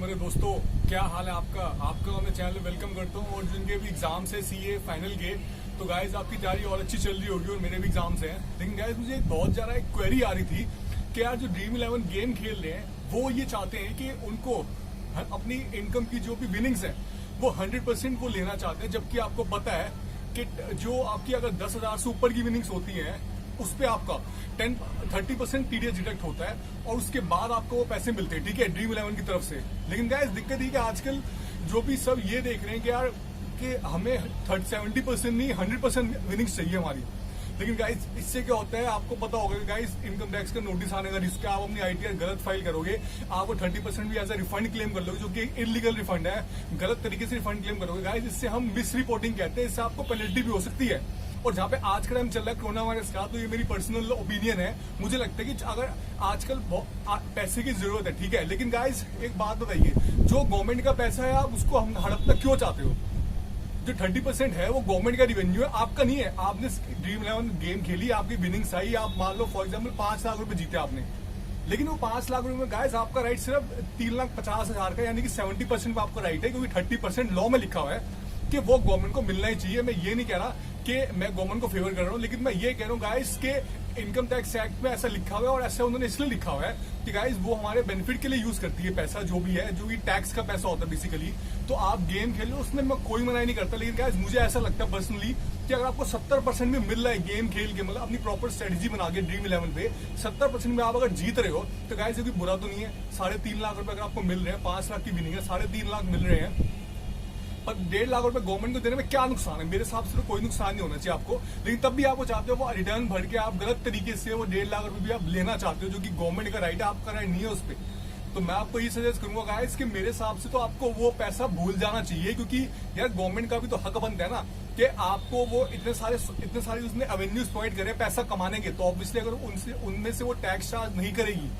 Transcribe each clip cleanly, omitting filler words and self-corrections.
मेरे दोस्तों, क्या हाल है आपका मैं चैनल वेलकम करता हूँ। और जिनके भी एग्जाम्स है सीए फाइनल के, तो गाइज आपकी तैयारी और अच्छी चल रही होगी और मेरे भी एग्जाम्स हैं। लेकिन गाइज मुझे बहुत ज्यादा एक क्वेरी आ रही थी कि यार जो ड्रीम 11 गेम खेल रहे हैं वो ये चाहते हैं कि उनको अपनी इनकम की जो भी विनिंग्स है वो 100% वो लेना चाहते हैं, जबकि आपको पता है कि जो आपकी अगर 10,000 से ऊपर की विनिंग्स होती हैं उस पे आपका 30% टीडीएस डिडक्ट होता है और उसके बाद आपको वो पैसे मिलते हैं, ठीक है, ड्रीम 11 की तरफ से। लेकिन गाइस दिक्कत ये कि आजकल जो भी सब ये देख रहे हैं कि यार कि हमें 70% नहीं 100% विनिंग्स चाहिए हमारी। लेकिन गाइस इससे क्या होता है आपको पता होगा गाइस, इनकम टैक्स का नोटिस आने का रिस्क है। आप अपनी आईटीआर गलत फाइल करोगे, आपको 30% भी एज ए रिफंड क्लेम कर लोगे, जो कि इलीगल रिफंड है, गलत तरीके से रिफंड क्लेम करोगे गाइस। इससे हम मिस रिपोर्टिंग कहते हैं, इससे आपको पेनल्टी भी हो सकती है। और जहाँ पे आज का टाइम चल रहा है कोरोना वायरस का, तो ये मेरी पर्सनल ओपिनियन है, मुझे लगता है कि अगर आजकल पैसे की जरूरत है, ठीक है, लेकिन गाइस एक बात बताइए, जो गवर्नमेंट का पैसा है आप उसको हड़पना क्यों चाहते हो? जो 30% है वो गवर्नमेंट का रिवेन्यू है, आपका नहीं है। आपने ड्रीम 11 गेम खेली, आपकी विनिंग्स आई, आप मान लो फॉर एग्जाम्पल 5 लाख रुपए जीते आपने, लेकिन वो 5 लाख रुपए में गाइस आपका राइट सिर्फ 3,50,000 का, यानी कि 70% पे आपका राइट है, क्योंकि 30% लॉ में लिखा हुआ है कि वो गवर्नमेंट को मिलना ही चाहिए। मैं ये नहीं कह रहा कि मैं गवर्नमेंट को फेवर कर रहा हूँ, लेकिन मैं ये कह रहा हूँ गाइस के इनकम टैक्स एक्ट में ऐसा लिखा हुआ है, और ऐसा उन्होंने इसलिए लिखा हुआ है कि गाइस वो हमारे बेनिफिट के लिए यूज करती है पैसा, जो भी है, जो भी टैक्स का पैसा होता है बेसिकली। तो आप गेम खेल लो, उसमें मैं कोई मना नहीं करता, लेकिन गाइस मुझे ऐसा लगता है पर्सनली कि अगर आपको 70% में मिल रहा है गेम खेल के, मतलब अपनी प्रॉपर स्ट्रेटेजी बना के ड्रीम 11 पे 70% में आप अगर जीत रहे हो, तो गाइस ये भी बुरा तो नहीं है। 3.5 लाख रुपए अगर आपको मिल रहे हैं, 5 लाख की विनिंग है, 3.5 लाख मिल रहे हैं, पर 1.5 लाख रुपए गवर्नमेंट को देने में क्या नुकसान है? मेरे हिसाब से तो कोई नुकसान नहीं होना चाहिए आपको। लेकिन तब भी आपको चाहते हो वो रिटर्न भर के आप गलत तरीके से वो 1.5 लाख रुपए भी आप लेना चाहते हो, जो कि गवर्नमेंट का राइट है, आपका राइट नहीं है उस पर। तो मैं आपको ये सजेस्ट करूंगा गाइस कि मेरे हिसाब से तो आपको वो पैसा भूल जाना चाहिए, क्योंकि यार गवर्नमेंट का भी तो हक बनता है ना कि आपको वो इतने सारे उसने एवेन्यूज प्रोवाइड करे पैसा कमाने के, तो ऑब्वियसली अगर उनमें से वो टैक्स चार्ज नहीं करेगी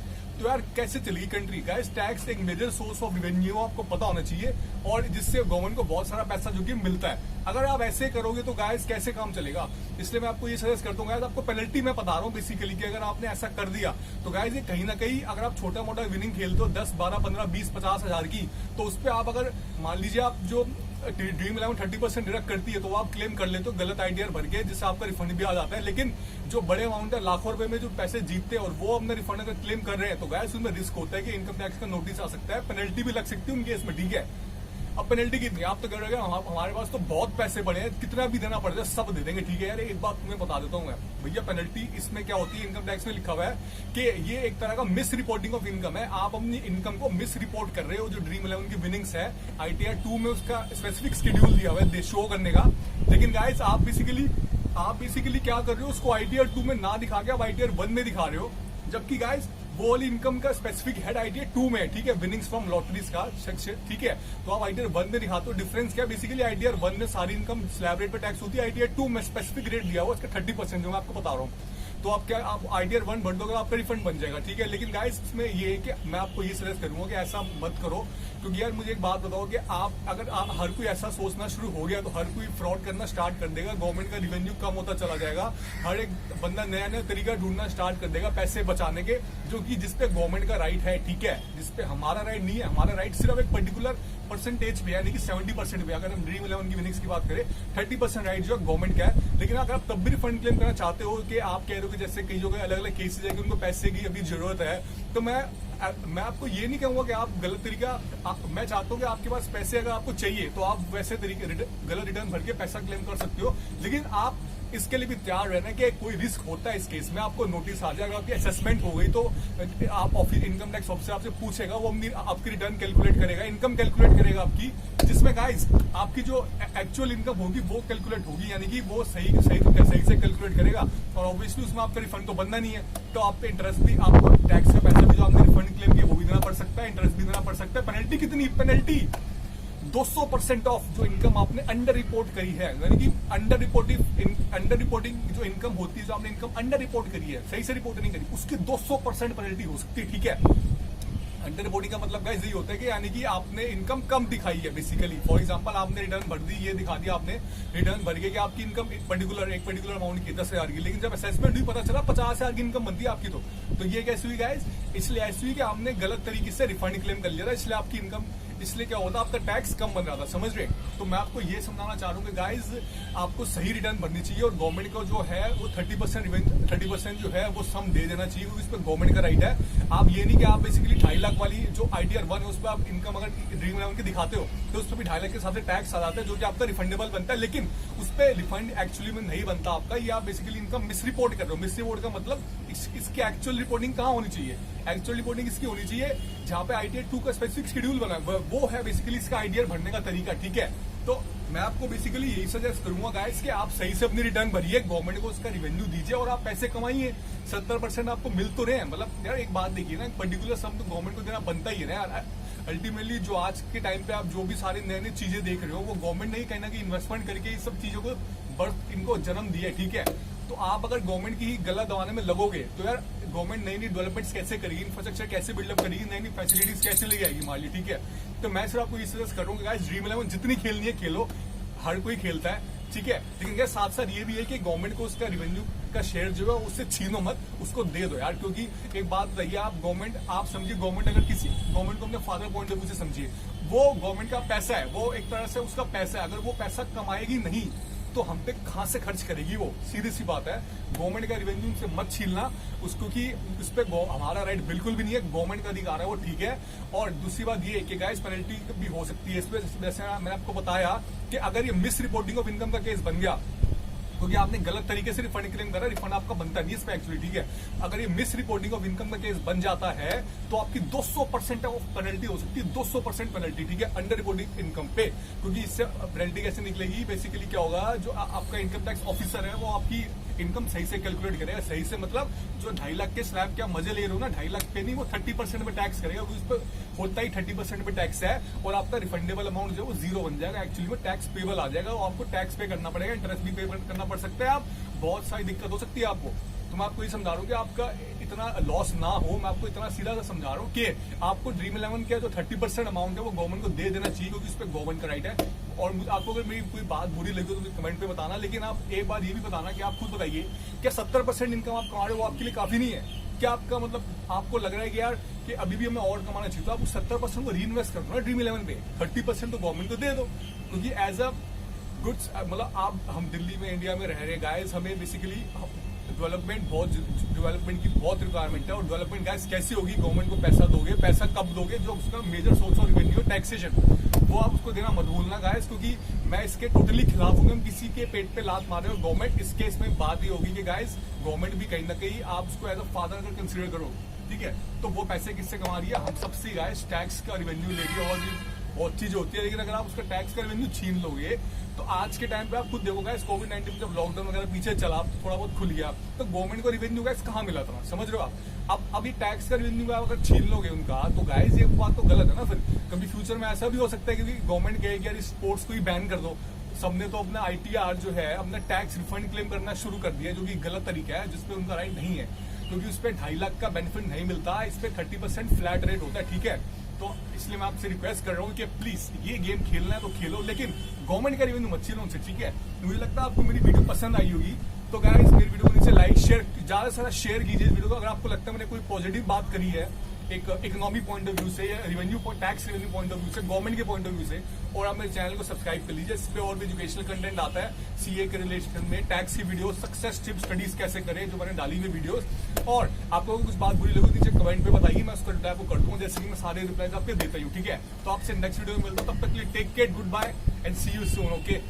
तो यार कैसे चलेगी कंट्री? गाइस टैक्स एक मेजर सोर्स ऑफ रेवेन्यू आपको पता होना चाहिए, और जिससे गवर्नमेंट को बहुत सारा पैसा जो कि मिलता है। अगर आप ऐसे करोगे तो गाइस कैसे काम चलेगा? इसलिए मैं आपको ये सजेस्ट करता हूँ गाइस, आपको पेनल्टी मैं बता रहा हूँ बेसिकली कि अगर आपने ऐसा कर दिया तो गाइस ये कहीं ना कहीं अगर आप छोटा मोटा विनिंग खेलते हो 10, 12, 15, 20, 50 हजार की, तो उस पर आप अगर मान लीजिए आप जो ड्रीम 11 30% डिडक्ट करती है तो आप क्लेम कर लेते हो गलत आईटीआर भर के, जिससे आपका रिफंड भी आ जाता है। लेकिन जो बड़े अमाउंट है, लाखों रुपए में जो पैसे जीतते हैं और वो अपना रिफंड अगर क्लेम कर रहे हैं, तो गाइस उसमें रिस्क होता है कि इनकम टैक्स का नोटिस आ सकता है, पेनल्टी भी लग सकती है उनके इसमें, ठीक है। अब पेनल्टी कितनी आप तो कह रहे हो हमारे पास तो बहुत पैसे पड़े हैं, कितना भी देना पड़ जाए सब दे देंगे, ठीक है यार। एक बात तुम्हें बता देता हूँ मैं भैया, पेनल्टी इसमें क्या होती है, इनकम टैक्स में लिखा हुआ है कि ये एक तरह का मिस रिपोर्टिंग ऑफ इनकम है। आप अपनी इनकम को मिस रिपोर्ट कर रहे हो। जो ड्रीम 11 की विनिंग्स है, आईटीआर 2 में उसका स्पेसिफिक शेड्यूल दिया हुआ है शो करने का, लेकिन गाइस आप बेसिकली क्या कर रहे हो, उसको आईटीआर 2 में ना दिखा के आप आईटीआर 1 में दिखा रहे हो, जबकि गाइस वो वाली इनकम का स्पेसिफिक हेड आईटीआर 2 में है, ठीक है, विनिंग्स फ्रॉम लॉटरीज का सेक्शन, ठीक है। तो आप आईटीआर 1 में दिखाते हो। डिफरेंस क्या है? बेसिकली आईटीआर 1 में सारी इनकम स्लैब रेट पे टैक्स होती है, आईटीआर 2 में स्पेसिफिक रेट दिया हुआ उसका 30%, जो मैं आपको बता रहा हूँ। तो आप आईटीआर 1 भर दोगे, आपका रिफंड बन जाएगा, ठीक है। लेकिन गाइस इसमें ये है कि मैं आपको ये सजेस्ट करूंगा कि ऐसा मत करो, क्योंकि यार मुझे एक बात बताओ कि अगर हर कोई ऐसा सोचना शुरू हो गया तो हर कोई फ्रॉड करना स्टार्ट कर देगा, गवर्नमेंट का रिवेन्यू कम होता चला जाएगा, हर एक बंदा नया तरीका ढूंढना स्टार्ट कर देगा पैसे बचाने के, जो कि जिसपे गवर्नमेंट का राइट है, ठीक है, जिसपे हमारा राइट नहीं है। हमारा राइट सिर्फ एक पर्टिकुलर परसेंटेज पे, यानी कि 70% पे। अगर हम ड्रीम 11 की विनिंग्स की बात करें, 30% राइट जो गवर्नमेंट का है। लेकिन अगर आप तब भी रिफंड क्लेम करना चाहते हो कि आप कह रहे हो कि जैसे कई जगह अलग अलग केसेज है कि उनको पैसे की अभी जरूरत है, तो मैं आपको ये नहीं कहूंगा कि आप गलत तरीका, मैं चाहता हूँ कि आपके पास पैसे अगर आपको चाहिए तो आप वैसे तरीके गलत रिटर्न भर के पैसा क्लेम कर सकते हो, लेकिन आप इसके लिए भी तैयार रहना कि कोई रिस्क होता है इस केस में, आपको नोटिस आ जाएगा, आपकी असेसमेंट हो गई तो आप इनकम टैक्स ऑफिसर आपसे पूछेगा, वो आपकी रिटर्न कैलकुलेट करेगा, इनकम कैलकुलेट करेगा आपकी, जिसमें गाइस आपकी जो एक्चुअल इनकम होगी वो कैलकुलेट होगी, यानी कि वो सही से कैलकुलेट करेगा, और ऑब्वियसली उसमें आपका रिफंड तो बनना नहीं है, तो आप पे इंटरेस्ट भी, आपको टैक्स का पैसा भी जो आपने रिफंड क्लेम किया वो भी देना पड़ सकता है, इंटरेस्ट भी देना पड़ सकता है। पेनल्टी कितनी? पेनल्टी 200% ऑफ जो इनकम आपने अंडर रिपोर्ट करी है, यानी कि अंडर रिपोर्टिंग जो इनकम होती है, जो आपने इनकम अंडर रिपोर्ट करी है, सही से रिपोर्ट नहीं करी, उसकी 200% पेनल्टी हो सकती है, ठीक है। अंडर रिपोर्टिंग का मतलब गाइस यही होता है कि यानी कि आपने इनकम कम दिखाई है बेसिकली। फॉर एग्जांपल आपने रिटर्न भर दी, ये दिखा दिया आपने रिटर्न भर के कि आपकी इनकम एक पर्टिकुलर अमाउंट की 10,000 की, लेकिन जब असेसमेंट हुई पता चला 50,000 की इनकम बनती है आपकी, तो ये कैसे हुई गाइस? इसलिए ऐसी हुई कि आपने गलत तरीके से रिफंड क्लेम कर लिया था, इसलिए आपकी इनकम, इसलिए क्या होता आपका टैक्स कम बन रहा था, समझ रहे। तो मैं आपको ये समझाना चाह रहा हूँ कि गाइज आपको सही रिटर्न भरनी चाहिए और गवर्नमेंट को जो है वो 30% जो है वो सम दे देना चाहिए, क्योंकि इस पर गवर्नमेंट का राइट है। आप ये नहीं कि आप बेसिकली 2.5 लाख वाली जो आईटीआर 1 है उस पर आप इनकम अगर ड्रीम 11 की दिखाते हो तो उस पर भी 2.5 लाख के हिसाब से टैक्स आ जाता है, जो कि आपका रिफंडेबल बनता है, लेकिन उस पर रिफंड एक्चुअली में नहीं बनता आपका। ये आप बेसिकली इनकम मिस रिपोर्ट कर रहे हो। मिस रिपोर्ट का मतलब इसकी एक्चुअल रिपोर्टिंग कहाँ होनी चाहिए? एक्चुअल रिपोर्टिंग इसकी होनी चाहिए जहां पे आईटीआर 2 का स्पेसिफिक शेड्यूल बना है, वो है बेसिकली इसका आईटीआर भरने का तरीका, ठीक है। तो मैं आपको बेसिकली यही सजेस्ट करूंगा गाइस कि आप सही से अपनी रिटर्न भरिए, गवर्नमेंट को उसका रिवेन्यू दीजिए और आप पैसे कमाइए। 70% आपको मिल तो रहे हैं, मतलब यार एक बात देखिए ना, पर्टिकुलर सम तो गवर्नमेंट को देना बनता ही है ना यार। अल्टीमेटली जो आज के टाइम पे आप जो भी सारी नई नई चीजें देख रहे हो वो गवर्नमेंट ने ही कहीं ना कहीं इन्वेस्टमेंट करके इस सब चीजों को बर्थ इनको जन्म दिया है, ठीक है। तो आप अगर गवर्नमेंट की ही गलत दबाने में लगोगे तो यार गवर्नमेंट नई नई डेवलपमेंट्स कैसे करेगी, इंफ्रास्ट्रक्चर कैसे बिल्डअप करेगी, नई नई फैसिलिटीज कैसे ले आएगी मान ली, ठीक है। तो मैं सिर्फ आपको ये सजेस्ट करूंगा गाइस, ड्रीम 11 जितनी खेलनी है खेलो, हर कोई खेलता है, ठीक है। लेकिन क्या साथ साथ ये भी है कि गवर्नमेंट को उसका रिवेन्यू का शेयर जो है उससे छीनो मत, उसको दे दो यार। क्योंकि एक बात बताइए, आप गवर्नमेंट, आप समझिए गवर्नमेंट अगर किसी गवर्नमेंट को अपने फादर पॉइंट ऑफ व्यू से समझिए, वो गवर्नमेंट का पैसा है, वो एक तरह से उसका पैसा है, अगर वो पैसा कमाएगी नहीं तो हम पे कहां से खर्च करेगी वो, सीधी सी बात है। गवर्नमेंट का रिवेन्यू से मत छीलना उसको, कि उस पर हमारा राइट बिल्कुल भी नहीं है, गवर्नमेंट का अधिकार है वो, ठीक है। और दूसरी बात ये है कि गाइस पेनल्टी भी हो सकती है इसमें, जैसे मैंने आपको बताया कि अगर ये मिस रिपोर्टिंग ऑफ इनकम का केस बन गया, क्योंकि आपने गलत तरीके से रिफंड क्लेम करा, रिफंड आपका बनता नहीं इस पे एक्चुअली, ठीक है। अगर ये मिस रिपोर्टिंग ऑफ इनकम का केस बन जाता है तो आपकी 200% ऑफ पेनल्टी हो सकती है, 200% पेनल्टी, ठीक है, अंडर रिपोर्टिंग इनकम पे। क्योंकि इससे पेनल्टी कैसे निकलेगी, बेसिकली क्या होगा, जो आपका इनकम टैक्स ऑफिसर है वो आपकी इनकम सही से कैलकुलेट करेगा, सही से मतलब जो 2.5 लाख के स्लैब क्या मजे ले रहे हो ना, 2.5 लाख पे नहीं, वो 30% में टैक्स करेगा, क्योंकि उस पर होता ही 30% में टैक्स है, और आपका रिफंडेबल अमाउंट जो है वो 0 बन जाएगा, एक्चुअली में टैक्स पेबल आ जाएगा, और आपको टैक्स पे करना पड़ेगा, इंटरेस्ट भी पे करना पड़ सकता है, आप बहुत सारी दिक्कत हो सकती है आपको। तो मैं आपको ये समझा रहा हूँ कि आपका इतना लॉस ना हो, मैं आपको इतना सीधा सा समझा रहा हूँ कि आपको ड्रीम 11 का जो 30% अमाउंट है वो गवर्नमेंट को दे देना चाहिए, क्योंकि इस पर गवर्नमेंट का राइट है। और आपको अगर मेरी कोई बात बुरी लगी तो कमेंट पे बताना, लेकिन आप एक बार ये भी बताना कि आप खुद बताइए क्या 70% इनकम आप कमा रहे हो वो आपके लिए काफी नहीं है क्या? आपका मतलब आपको लग रहा है कि यार कि अभी भी हमें और कमाना चाहिए, तो आप उस 70% को री इन्वेस्ट कर दो ना ड्रीम 11 पे, 30% तो गवर्नमेंट को दे दो, क्योंकि एज अ गुड्स, मतलब आप, हम दिल्ली में इंडिया में रह रहे गाइस, हमें बेसिकली डेवलपमेंट की बहुत रिक्वायरमेंट है। और डेवलपमेंट गाइस कैसी होगी, गवर्नमेंट को पैसा दोगे, पैसा कब दोगे, जो उसका मेजर सोर्स ऑफ रेवेन्यू है टैक्सेशन, वो आप उसको देना मत भूलना गाइस, क्योंकि मैं इसके टोटली खिलाफ हूँ। हम किसी के पेट पे लात मार रहे हो गवर्नमेंट, इस केस में बात ही होगी कि गाइस गवर्नमेंट भी कहीं ना कहीं आप उसको एज अ फादर अगर कंसिडर करो, ठीक है, तो वो पैसे किससे कमा रही है, हम सबसे गाइस टैक्स का रेवेन्यू ले रही है, और बहुत चीज होती है। लेकिन अगर आप उसका टैक्स का रेवेन्यू छीन लोगे तो आज के टाइम पे आप खुद देखोगे, कोविड-19 में जब लॉकडाउन वगैरह पीछे चला, थोड़ा बहुत खुल गया, तो गवर्नमेंट को रेवेन्यू गाइस कहाँ मिला था, समझ रहे हो आप। अब अभी टैक्स का रेवेन्यू अगर छीन लोगे उनका, तो गाइस ये बात तो गलत है ना। फिर कभी फ्यूचर में ऐसा भी हो सकता है कि गवर्नमेंट कहे कि यार स्पोर्ट्स को ही बैन कर दो, सबने तो अपना आईटीआर जो है अपना टैक्स रिफंड क्लेम करना शुरू कर दिया, जो कि गलत तरीका है, जिसपे उनका राइट नहीं है, क्योंकि उस पर 2.5 लाख का बेनिफिट नहीं मिलता, इस पे 30% फ्लैट रेट होता है, ठीक है। तो इसलिए मैं आपसे रिक्वेस्ट कर रहा हूँ कि प्लीज ये गेम खेलना है तो खेलो, लेकिन गवर्नमेंट का रेवेन्यू मत छीनो उनसे, ठीक है। मुझे लगता है आपको मेरी वीडियो पसंद आई होगी, तो गाइस मेरी वीडियो को नीचे लाइक शेयर ज्यादा से ज्यादा शेयर कीजिए इस वीडियो को। अगर आपको लगता है मैंने कोई पॉजिटिव बात करी है एक इकोनॉमी पॉइंट ऑफ व्यू से, या revenue tax revenue point of view से, गवर्नमेंट के पॉइंट ऑफ व्यू से, और आप मेरे चैनल को सब्सक्राइब कर लीजिए, इस पे और भी एजुकेशनल कंटेंट आता है, सीए के रिलेशन में, टैक्स की वीडियो, सक्सेस टिप्स, स्टडीज कैसे करें, जो मैंने डाली हुई वीडियोस। और आपको कुछ बात बुरी लगी नीचे कमेंट पे बताइए, मैं उसका रिप्लाई को कर दूंगा, जैसे कि मैं सारे रिप्लाई आपके देता हूँ, ठीक है। तो आपसे नेक्स्ट वीडियो में मिलता हूँ, तब तक के लिए take care, good bye and see you soon, okay.